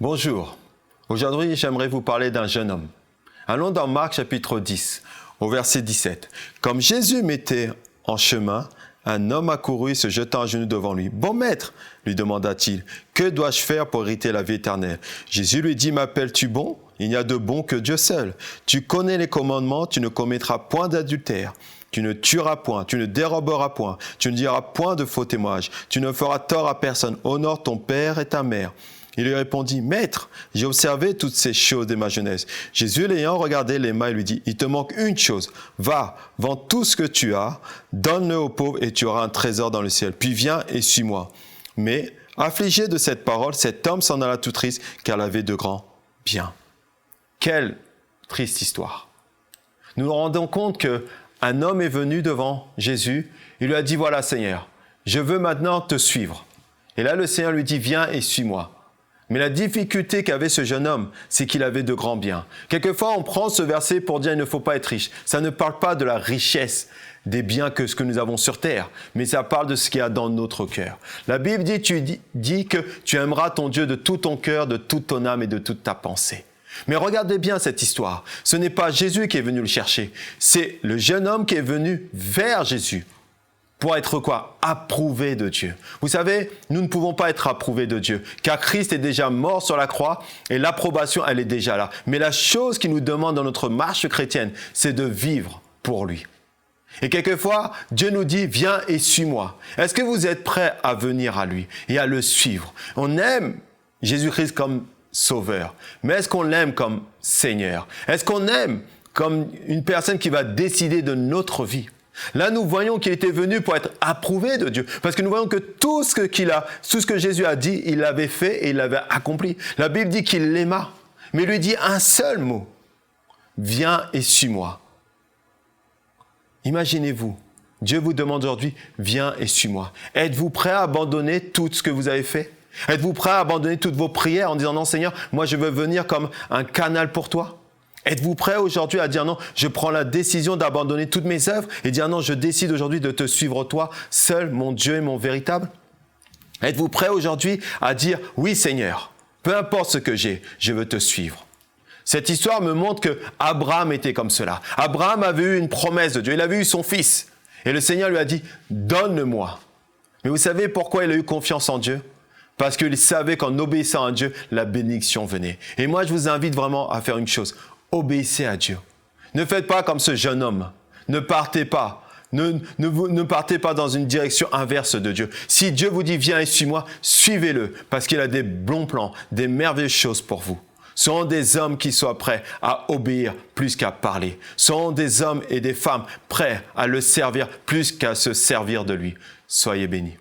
Bonjour, aujourd'hui j'aimerais vous parler d'un jeune homme. Allons dans Marc chapitre 10, au verset 17. Comme Jésus mettait en chemin, un homme accourut se jetant à genoux devant lui. « Bon maître, lui demanda-t-il, que dois-je faire pour hériter la vie éternelle ?» Jésus lui dit, « M'appelles-tu bon ? Il n'y a de bon que Dieu seul. Tu connais les commandements, tu ne commettras point d'adultère. Tu ne tueras point, tu ne déroberas point, tu ne diras point de faux témoignages, tu ne feras tort à personne, honore ton père et ta mère. » Il lui répondit, « Maître, j'ai observé toutes ces choses dès ma jeunesse. » Jésus l'ayant regardé les mains, il lui dit, « Il te manque une chose. Va, vends tout ce que tu as, donne-le aux pauvres et tu auras un trésor dans le ciel. Puis viens et suis-moi. » Mais, affligé de cette parole, cet homme s'en alla tout triste, car il avait de grands biens. Quelle triste histoire. Nous nous rendons compte qu'un homme est venu devant Jésus. Il lui a dit, « Voilà Seigneur, je veux maintenant te suivre. » Et là, le Seigneur lui dit, « Viens et suis-moi. » Mais la difficulté qu'avait ce jeune homme, c'est qu'il avait de grands biens. Quelquefois, on prend ce verset pour dire « il ne faut pas être riche ». Ça ne parle pas de la richesse des biens que ce que nous avons sur terre, mais ça parle de ce qu'il y a dans notre cœur. La Bible dit que tu aimeras ton Dieu de tout ton cœur, de toute ton âme et de toute ta pensée. Mais regardez bien cette histoire. Ce n'est pas Jésus qui est venu le chercher. C'est le jeune homme qui est venu vers Jésus. Pour être quoi? Approuvé de Dieu. Vous savez, nous ne pouvons pas être approuvés de Dieu, car Christ est déjà mort sur la croix et l'approbation, elle est déjà là. Mais la chose qu'il nous demande dans notre marche chrétienne, c'est de vivre pour lui. Et quelquefois, Dieu nous dit, viens et suis-moi. Est-ce que vous êtes prêts à venir à lui et à le suivre? On aime Jésus-Christ comme Sauveur, mais est-ce qu'on l'aime comme Seigneur? Est-ce qu'on aime comme une personne qui va décider de notre vie? Là, nous voyons qu'il était venu pour être approuvé de Dieu. Parce que nous voyons que tout ce que Jésus a dit, il l'avait fait et il l'avait accompli. La Bible dit qu'il l'aima. Mais il lui dit un seul mot. Viens et suis-moi. Imaginez-vous, Dieu vous demande aujourd'hui, viens et suis-moi. Êtes-vous prêt à abandonner tout ce que vous avez fait? Êtes-vous prêt à abandonner toutes vos prières en disant, non Seigneur, moi je veux venir comme un canal pour toi? Êtes-vous prêt aujourd'hui à dire non, je prends la décision d'abandonner toutes mes œuvres et dire non, je décide aujourd'hui de te suivre toi, seul, mon Dieu et mon véritable? Êtes-vous prêt aujourd'hui à dire oui Seigneur, peu importe ce que j'ai, je veux te suivre? Cette histoire me montre que Abraham était comme cela. Abraham avait eu une promesse de Dieu, il avait eu son fils et le Seigneur lui a dit donne-le-moi. Mais vous savez pourquoi il a eu confiance en Dieu? Parce qu'il savait qu'en obéissant à Dieu, la bénédiction venait. Et moi, je vous invite vraiment à faire une chose. Obéissez à Dieu. Ne faites pas comme ce jeune homme. Ne partez pas. Ne partez pas dans une direction inverse de Dieu. Si Dieu vous dit, viens et suis-moi, suivez-le, parce qu'il a des bons plans, des merveilleuses choses pour vous. Soyons des hommes qui soient prêts à obéir plus qu'à parler. Soyons des hommes et des femmes prêts à le servir plus qu'à se servir de lui. Soyez bénis.